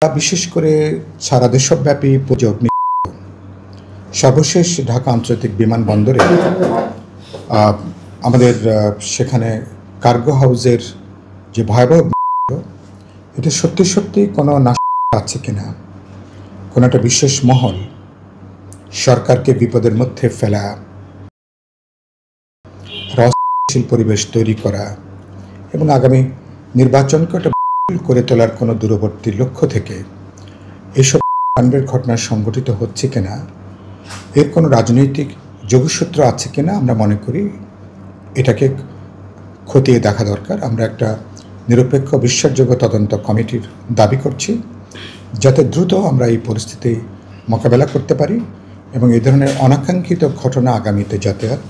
বিশেষ করে সারা দেশব্যাপী অগ্নি সর্বশেষ ঢাকা আন্তর্জাতিক বিমানবন্দরে আমাদের সেখানে কার্গো হাউসের যে ভয়াবহ এটা সত্যি সত্যি কোনো নাশ আছে কিনা, কোনো একটা বিশেষ মহল সরকারকে বিপদের মধ্যে ফেলা, রহস্যশীল পরিবেশ তৈরি করা এবং আগামী নির্বাচনকে একটা করে তোলার কোনো দূরবর্তী লক্ষ্য থেকে এসব কাণ্ডের ঘটনা সংঘটিত হচ্ছে কিনা, এর কোনো রাজনৈতিক যোগসূত্র আছে কিনা আমরা মনে করি এটাকে খতিয়ে দেখা দরকার। আমরা একটা নিরপেক্ষ বিশ্বাসযোগ্য তদন্ত কমিটির দাবি করছি, যাতে দ্রুত আমরা এই পরিস্থিতি মোকাবেলা করতে পারি এবং এই ধরনের অনাকাঙ্ক্ষিত ঘটনা আগামীতে যাতে আর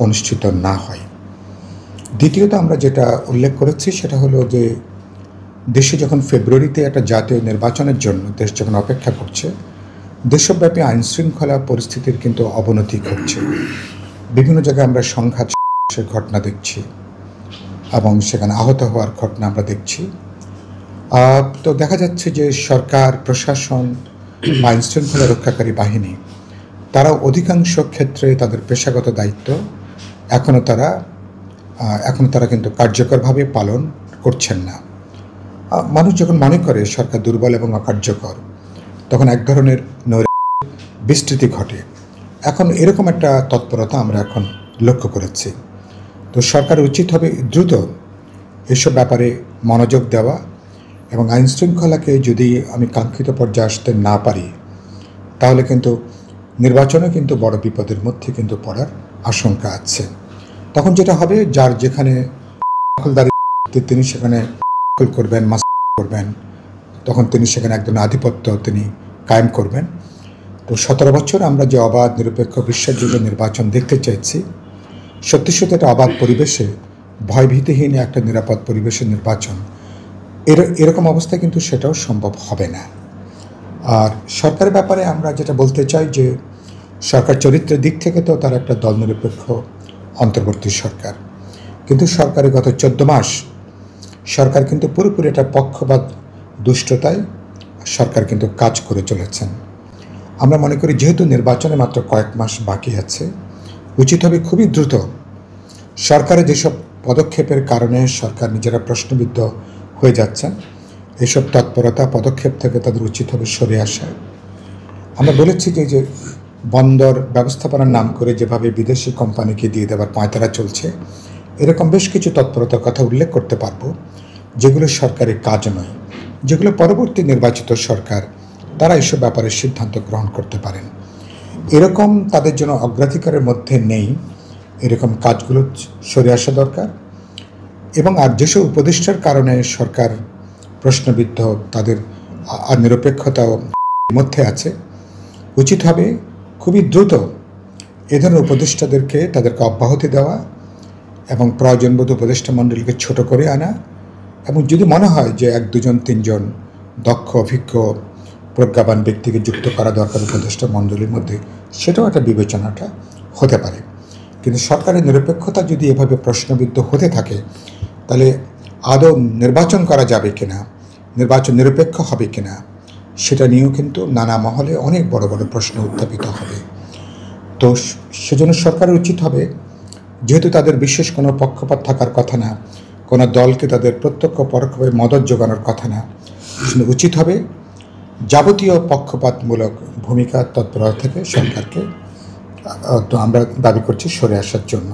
অনুষ্ঠিত না হয়। দ্বিতীয়ত আমরা যেটা উল্লেখ করেছি সেটা হলো যে দেশে যখন ফেব্রুয়ারিতে একটা জাতীয় নির্বাচনের জন্য দেশ যখন অপেক্ষা করছে, দেশব্যাপী আইনশৃঙ্খলা পরিস্থিতির কিন্তু অবনতি ঘটছে। বিভিন্ন জায়গায় আমরা সংঘাতের ঘটনা দেখছি এবং সেখানে আহত হওয়ার ঘটনা আমরা দেখছি। তো দেখা যাচ্ছে যে সরকার, প্রশাসন, আইনশৃঙ্খলা রক্ষাকারী বাহিনী তারা অধিকাংশ ক্ষেত্রে তাদের পেশাগত দায়িত্ব এখনও তারা কিন্তু কার্যকরভাবে পালন করছেন না। মানুষ যখন মনে করে সরকার দুর্বল এবং অকার্যকর, তখন এক ধরনের বিস্তৃতি ঘটে। এখন এরকম একটা তৎপরতা আমরা এখন লক্ষ্য করেছি। তো সরকার উচিত হবে দ্রুত এসব ব্যাপারে মনোযোগ দেওয়া এবং আইনশৃঙ্খলাকে যদি আমি কাঙ্ক্ষিত পর্যায়ে আসতে না পারি, তাহলে কিন্তু নির্বাচনে কিন্তু বড় বিপদের মধ্যে কিন্তু পড়ার আশঙ্কা আছে। তখন যেটা হবে, যার যেখানে দখলদারি তিনি সেখানে করবেন, করবেন, তখন তিনি সেখানে একজন আধিপত্য তিনি কায়েম করবেন। তো 17 বছর আমরা যে অবাধ, নিরপেক্ষ, বিশ্বাসযোগ্য নির্বাচন দেখতে চাইছি, সত্যি সত্যি একটা অবাধ পরিবেশে, ভয়ভীতিহীন একটা নিরাপদ পরিবেশের নির্বাচন, এরকম অবস্থায় কিন্তু সেটাও সম্ভব হবে না। আর সরকারের ব্যাপারে আমরা যেটা বলতে চাই যে সরকার চরিত্রের দিক থেকে তো তার একটা দল নিরপেক্ষ অন্তর্বর্তী সরকার, কিন্তু সরকারের গত 14 মাস সরকার কিন্তু পুরোপুরি একটা পক্ষপাত দুষ্টতায় সরকার কিন্তু কাজ করে চলেছেন। আমরা মনে করি যেহেতু নির্বাচনে মাত্র কয়েক মাস বাকি আছে, উচিত হবে খুবই দ্রুত সরকারের যেসব পদক্ষেপের কারণে সরকার নিজেরা প্রশ্নবিদ্ধ হয়ে যাচ্ছেন, এইসব তৎপরতা পদক্ষেপ থেকে তাদের উচিত হবে সরে আসা। আমরা বলেছি যে বন্দর ব্যবস্থাপনার নাম করে যেভাবে বিদেশি কোম্পানিকে দিয়ে দেওয়ার পাঁয়তারা চলছে, এরকম বেশ কিছু তৎপরতার কথা উল্লেখ করতে পারবো, যেগুলো সরকারের কাজ নয়, যেগুলো পরবর্তী নির্বাচিত সরকার তারা এসব ব্যাপারে সিদ্ধান্ত গ্রহণ করতে পারেন। এরকম তাদের জন্য অগ্রাধিকারের মধ্যে নেই, এরকম কাজগুলো সরে আসা দরকার। এবং আর যেসব উপদেষ্টার কারণে সরকার প্রশ্নবিদ্ধ, তাদের নিরপেক্ষতাও মধ্যে আছে, উচিত হবে খুবই দ্রুত এ ধরনের উপদেষ্টাদেরকে তাদেরকে অব্যাহতি দেওয়া এবং প্রয়োজনবোধ উপদেষ্টা মণ্ডলীকে ছোট করে আনা, এবং যদি মনে হয় যে 1, 2, 3 দক্ষ, অভিজ্ঞ, প্রজ্ঞাবান ব্যক্তিকে যুক্ত করা দরকার উপদেষ্টা মণ্ডলীর মধ্যে, সেটাও একটা বিবেচনাটা হতে পারে। কিন্তু সরকারের নিরপেক্ষতা যদি এভাবে প্রশ্নবিদ্ধ হতে থাকে, তাহলে আদৌ নির্বাচন করা যাবে কিনা, নির্বাচন নিরপেক্ষ হবে কিনা, সেটা নিয়েও কিন্তু নানা মহলে অনেক বড় বড় প্রশ্ন উত্থাপিত হবে। তো সেজন্য সরকারের উচিত হবে, যেহেতু তাদের বিশেষ কোনো পক্ষপাত থাকার কথা না, কোনো দলকে তাদের প্রত্যক্ষ পরোক্ষভাবে মদত যোগানোর কথা না, উচিত হবে যাবতীয় পক্ষপাতমূলক ভূমিকা তৎপরতা থেকে সরকারকে আমরা দাবি করছি সরে আসার জন্য।